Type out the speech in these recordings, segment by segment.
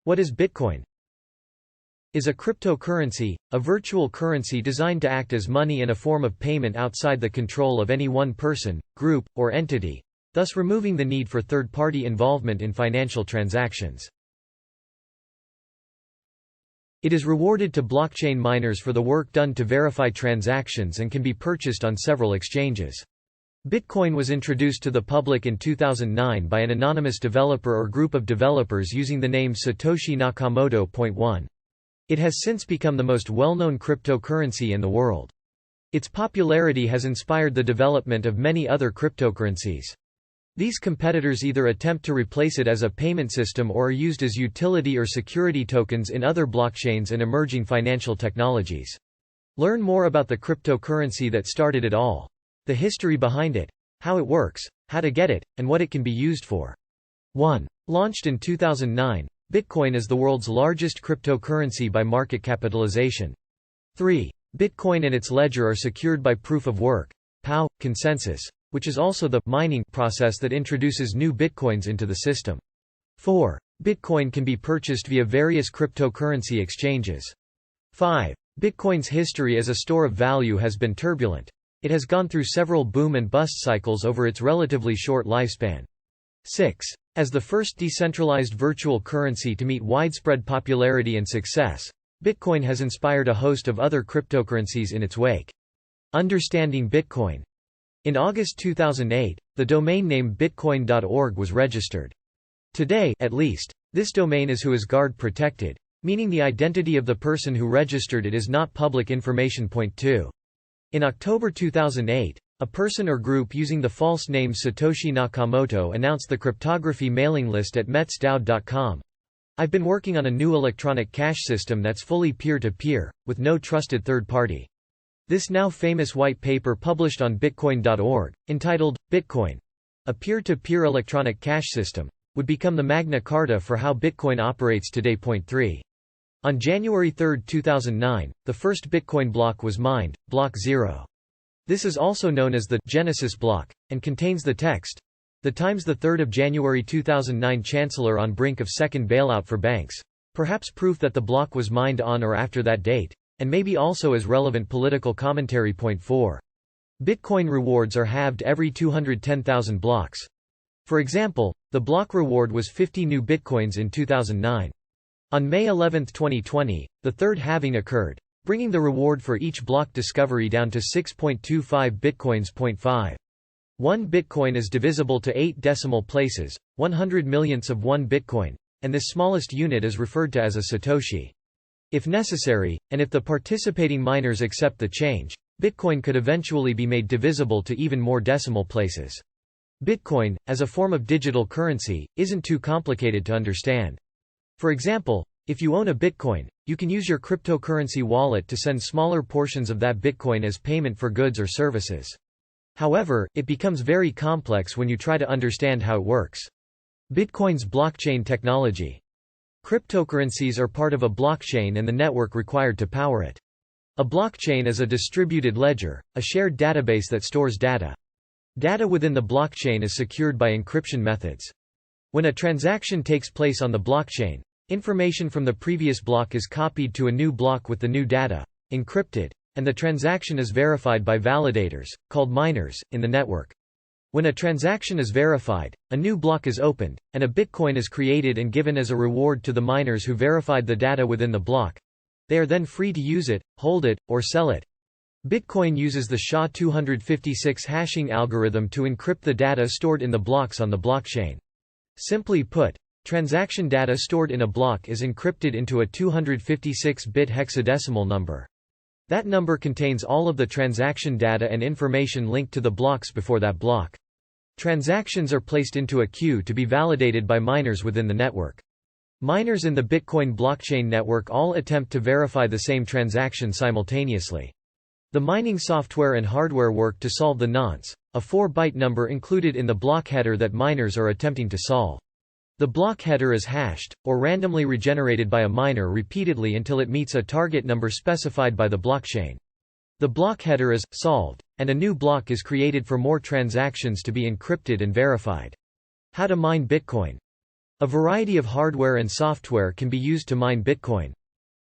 What is Bitcoin? Is a cryptocurrency, a virtual currency designed to act as money and a form of payment outside the control of any one person, group, or entity, thus removing the need for third-party involvement in financial transactions. It is rewarded to blockchain miners for the work done to verify transactions and can be purchased on several exchanges. Bitcoin was introduced to the public in 2009 by an anonymous developer or group of developers using the name Satoshi Nakamoto. 1. It has since become the most well-known cryptocurrency in the world. Its popularity has inspired the development of many other cryptocurrencies. These competitors either attempt to replace it as a payment system or are used as utility or security tokens in other blockchains and emerging financial technologies. Learn more about the cryptocurrency that started it all. The history behind it, how it works, how to get it, and what it can be used for. 1. Launched in 2009, Bitcoin is the world's largest cryptocurrency by market capitalization. 3. Bitcoin and its ledger are secured by proof of work (POW) consensus, which is also the mining process that introduces new bitcoins into the system. 4. Bitcoin can be purchased via various cryptocurrency exchanges. 5. Bitcoin's history as a store of value has been turbulent. It has gone through several boom and bust cycles over its relatively short lifespan. 6. As the first decentralized virtual currency to meet widespread popularity and success, Bitcoin has inspired a host of other cryptocurrencies in its wake. Understanding Bitcoin. In August 2008, the domain name bitcoin.org was registered. Today, at least, this domain is WHOIS-guard protected, meaning the identity of the person who registered it is not public information. 2. In October 2008, a person or group using the false name Satoshi Nakamoto announced the cryptography mailing list at metsdoud.com. I've been working on a new electronic cash system that's fully peer-to-peer, with no trusted third party. This now famous white paper published on bitcoin.org, entitled, Bitcoin, a peer-to-peer electronic cash system, would become the Magna Carta for how Bitcoin operates today. 3. On January 3, 2009, the first Bitcoin block was mined, Block 0. This is also known as the Genesis block, and contains the text, "The Times 3 January 2009 Chancellor on brink of second bailout for banks." Perhaps proof that the block was mined on or after that date, and maybe also as relevant political commentary. 4. Bitcoin rewards are halved every 210,000 blocks. For example, the block reward was 50 new Bitcoins in 2009. On May 11, 2020, the third halving occurred, bringing the reward for each block discovery down to 6.25 Bitcoins. 5. 1 Bitcoin is divisible to 8 decimal places, 100 millionths of 1 Bitcoin, and this smallest unit is referred to as a Satoshi. If necessary, and if the participating miners accept the change, Bitcoin could eventually be made divisible to even more decimal places. Bitcoin, as a form of digital currency, isn't too complicated to understand. For example, if you own a Bitcoin, you can use your cryptocurrency wallet to send smaller portions of that Bitcoin as payment for goods or services. However, it becomes very complex when you try to understand how it works. Bitcoin's blockchain technology. Cryptocurrencies are part of a blockchain and the network required to power it. A blockchain is a distributed ledger, a shared database that stores data. Data within the blockchain is secured by encryption methods. When a transaction takes place on the blockchain, information from the previous block is copied to a new block with the new data, encrypted, and the transaction is verified by validators, called miners, in the network. When a transaction is verified, a new block is opened, and a Bitcoin is created and given as a reward to the miners who verified the data within the block. They are then free to use it, hold it, or sell it. Bitcoin uses the SHA-256 hashing algorithm to encrypt the data stored in the blocks on the blockchain. Simply put, transaction data stored in a block is encrypted into a 256-bit hexadecimal number. That number contains all of the transaction data and information linked to the blocks before that block. Transactions are placed into a queue to be validated by miners within the network. Miners in the Bitcoin blockchain network all attempt to verify the same transaction simultaneously. The mining software and hardware work to solve the nonce, a 4-byte number included in the block header that miners are attempting to solve. The block header is hashed, or randomly regenerated by a miner repeatedly until it meets a target number specified by the blockchain. The block header is solved, and a new block is created for more transactions to be encrypted and verified. How to mine Bitcoin. A variety of hardware and software can be used to mine Bitcoin.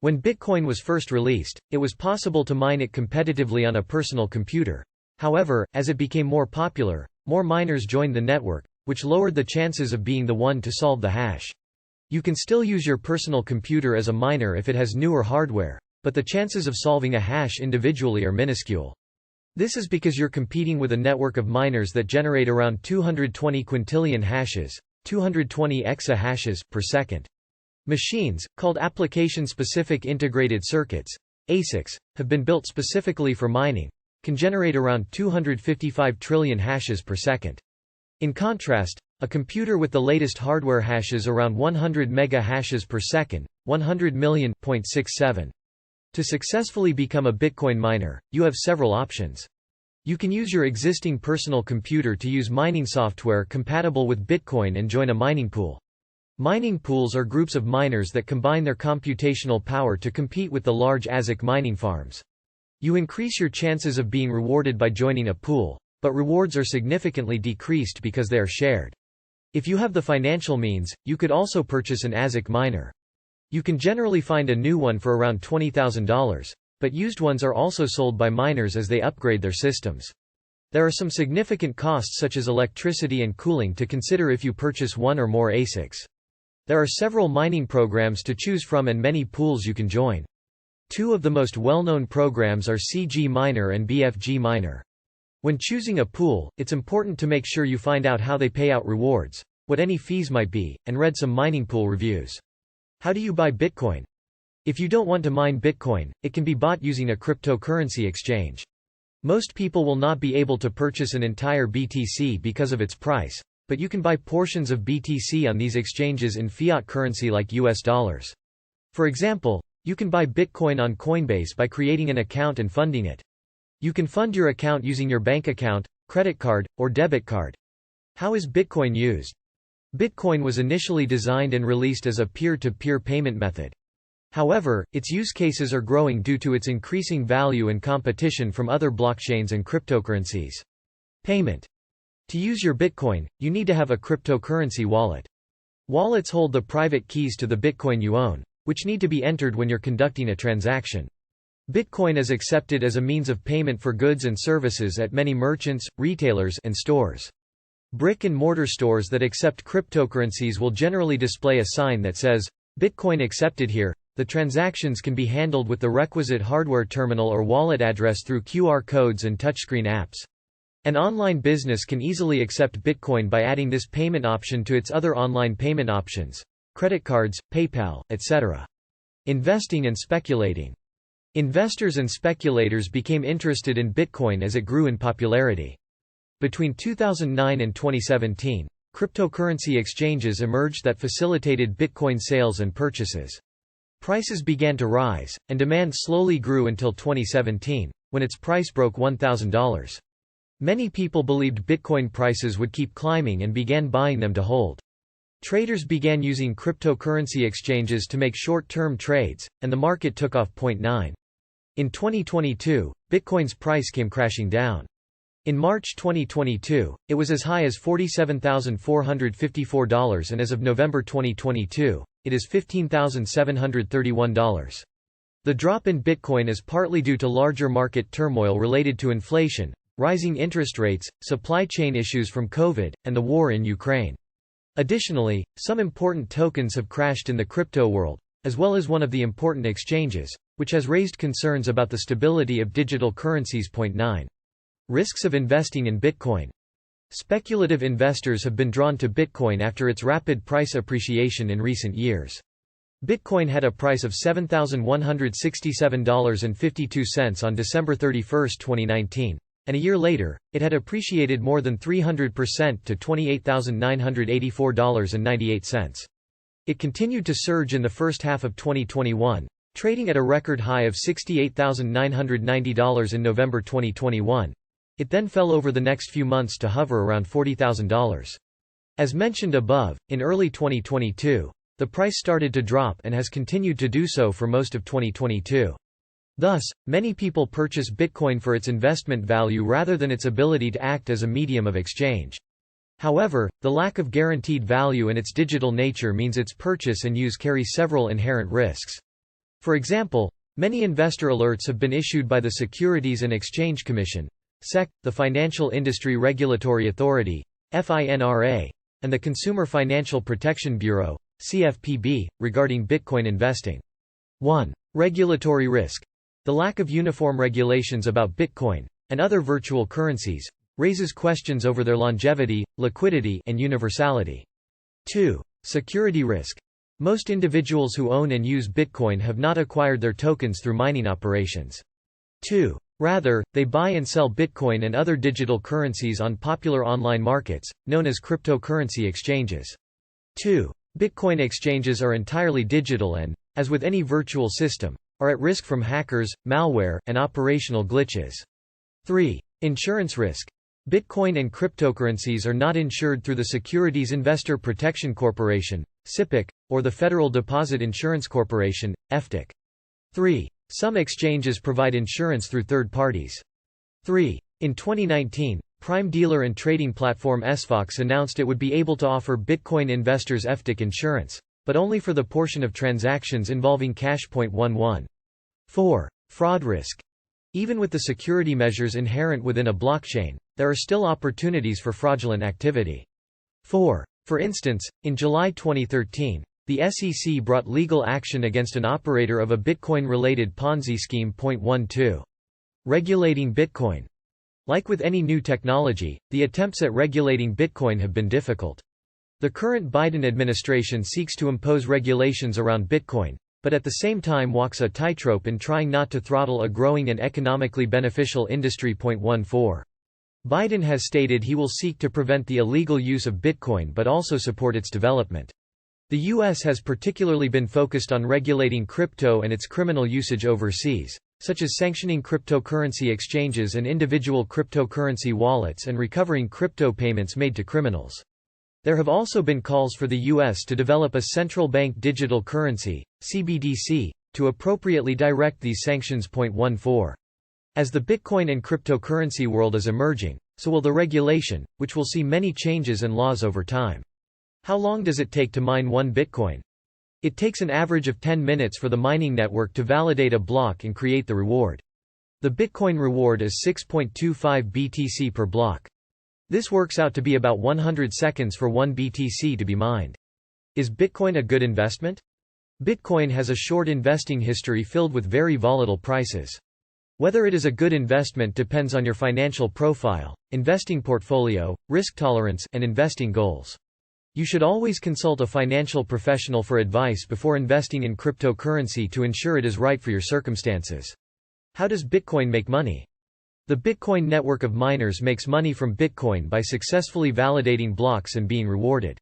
When Bitcoin was first released, it was possible to mine it competitively on a personal computer. However, as it became more popular, more miners joined the network, which lowered the chances of being the one to solve the hash. You can still use your personal computer as a miner if it has newer hardware, but the chances of solving a hash individually are minuscule. This is because you're competing with a network of miners that generate around 220 quintillion hashes, 220 exahashes per second. Machines, called application-specific integrated circuits, ASICs, have been built specifically for mining, can generate around 255 trillion hashes per second. In contrast, a computer with the latest hardware hashes around 100 mega hashes per second, 100 million.67. To successfully become a Bitcoin miner, you have several options. You can use your existing personal computer to use mining software compatible with Bitcoin and join a mining pool. Mining pools are groups of miners that combine their computational power to compete with the large ASIC mining farms. You increase your chances of being rewarded by joining a pool, but rewards are significantly decreased because they are shared. If you have the financial means, you could also purchase an ASIC miner. You can generally find a new one for around $20,000, but used ones are also sold by miners as they upgrade their systems. There are some significant costs such as electricity and cooling to consider if you purchase one or more ASICs. There are several mining programs to choose from and many pools you can join. Two of the most well-known programs are CG Miner and BFG Miner. When choosing a pool, it's important to make sure you find out how they pay out rewards, what any fees might be, and read some mining pool reviews. How do you buy Bitcoin? If you don't want to mine Bitcoin, it can be bought using a cryptocurrency exchange. Most people will not be able to purchase an entire BTC because of its price, but you can buy portions of BTC on these exchanges in fiat currency like US dollars. For example, you can buy Bitcoin on Coinbase by creating an account and funding it. You can fund your account using your bank account, credit card, or debit card. How is Bitcoin used? Bitcoin was initially designed and released as a peer-to-peer payment method. However, its use cases are growing due to its increasing value and competition from other blockchains and cryptocurrencies. Payment. To use your Bitcoin, you need to have a cryptocurrency wallet. Wallets hold the private keys to the Bitcoin you own, which need to be entered when you're conducting a transaction. Bitcoin is accepted as a means of payment for goods and services at many merchants, retailers, and stores. Brick-and-mortar stores that accept cryptocurrencies will generally display a sign that says, "Bitcoin accepted here." The transactions can be handled with the requisite hardware terminal or wallet address through QR codes and touchscreen apps. An online business can easily accept Bitcoin by adding this payment option to its other online payment options, credit cards, PayPal, etc. Investing and speculating. Investors and speculators became interested in Bitcoin as it grew in popularity. Between 2009 and 2017, cryptocurrency exchanges emerged that facilitated Bitcoin sales and purchases. Prices began to rise, and demand slowly grew until 2017, when its price broke $1,000. Many people believed Bitcoin prices would keep climbing and began buying them to hold. Traders began using cryptocurrency exchanges to make short-term trades, and the market took off. 9. In 2022, Bitcoin's price came crashing down. In March 2022, it was as high as $47,454 and as of November 2022, it is $15,731. The drop in Bitcoin is partly due to larger market turmoil related to inflation, rising interest rates, supply chain issues from COVID, and the war in Ukraine. Additionally, some important tokens have crashed in the crypto world, as well as one of the important exchanges, which has raised concerns about the stability of digital currencies. 9. Risks of investing in Bitcoin. Speculative investors have been drawn to Bitcoin after its rapid price appreciation in recent years. Bitcoin had a price of $7,167.52 on December 31, 2019, and a year later, it had appreciated more than 300% to $28,984.98. It continued to surge in the first half of 2021, trading at a record high of $68,990 in November 2021. It then fell over the next few months to hover around $40,000. As mentioned above, in early 2022, the price started to drop and has continued to do so for most of 2022. Thus, many people purchase Bitcoin for its investment value rather than its ability to act as a medium of exchange. However, the lack of guaranteed value and its digital nature means its purchase and use carry several inherent risks. For example, many investor alerts have been issued by the Securities and Exchange Commission (SEC), the Financial Industry Regulatory Authority (FINRA), and the Consumer Financial Protection Bureau (CFPB) regarding Bitcoin investing. 1. Regulatory risk. The lack of uniform regulations about Bitcoin and other virtual currencies raises questions over their longevity, liquidity, and universality. 2. Security risk. Most individuals who own and use Bitcoin have not acquired their tokens through mining operations. 2. Rather, they buy and sell Bitcoin and other digital currencies on popular online markets, known as cryptocurrency exchanges. 2. Bitcoin exchanges are entirely digital and, as with any virtual system, are at risk from hackers, malware, and operational glitches. 3. Insurance risk. Bitcoin and cryptocurrencies are not insured through the Securities Investor Protection Corporation (SIPC) or the Federal Deposit Insurance Corporation (FDIC). 3. Some exchanges provide insurance through third parties. 3. In 2019, prime dealer and trading platform SFOX announced it would be able to offer Bitcoin investors FDIC insurance, but only for the portion of transactions involving cash. 11. 4. Fraud risk. Even with the security measures inherent within a blockchain, there are still opportunities for fraudulent activity. 4. For instance, in July 2013, the SEC brought legal action against an operator of a Bitcoin-related Ponzi scheme. 12. Regulating Bitcoin. Like with any new technology, the attempts at regulating Bitcoin have been difficult. The current Biden administration seeks to impose regulations around Bitcoin, but at the same time walks a tightrope in trying not to throttle a growing and economically beneficial industry. 14. Biden has stated he will seek to prevent the illegal use of Bitcoin but also support its development. The U.S. has particularly been focused on regulating crypto and its criminal usage overseas, such as sanctioning cryptocurrency exchanges and individual cryptocurrency wallets and recovering crypto payments made to criminals. There have also been calls for the U.S. to develop a central bank digital currency, CBDC, to appropriately direct these sanctions. 14. As the Bitcoin and cryptocurrency world is emerging, so will the regulation, which will see many changes and laws over time. How long does it take to mine one Bitcoin? It takes an average of 10 minutes for the mining network to validate a block and create the reward. The Bitcoin reward is 6.25 BTC per block. This works out to be about 100 seconds for one BTC to be mined. Is Bitcoin a good investment? Bitcoin has a short investing history filled with very volatile prices. Whether it is a good investment depends on your financial profile, investing portfolio, risk tolerance, and investing goals. You should always consult a financial professional for advice before investing in cryptocurrency to ensure it is right for your circumstances. How does Bitcoin make money? The Bitcoin network of miners makes money from Bitcoin by successfully validating blocks and being rewarded.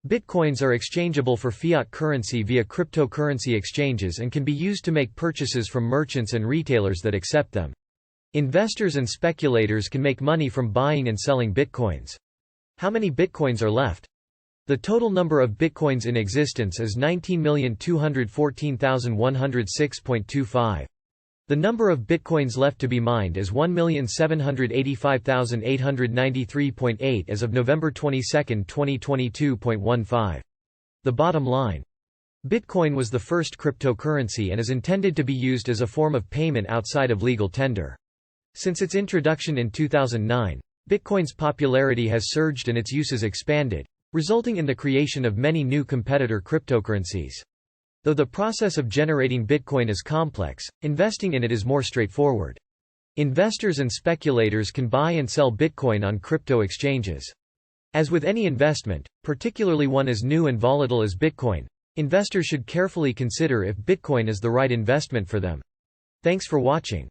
Bitcoins are exchangeable for fiat currency via cryptocurrency exchanges and can be used to make purchases from merchants and retailers that accept them. Investors and speculators can make money from buying and selling Bitcoins. How many Bitcoins are left? The total number of Bitcoins in existence is 19,214,106.25. The number of Bitcoins left to be mined is 1,785,893.8 as of November 22, 2022.15. The bottom line. Bitcoin was the first cryptocurrency and is intended to be used as a form of payment outside of legal tender. Since its introduction in 2009, Bitcoin's popularity has surged and its use has expanded, resulting in the creation of many new competitor cryptocurrencies. Though the process of generating Bitcoin is complex, investing in it is more straightforward. Investors and speculators can buy and sell Bitcoin on crypto exchanges. As with any investment, particularly one as new and volatile as Bitcoin, investors should carefully consider if Bitcoin is the right investment for them. Thanks for watching.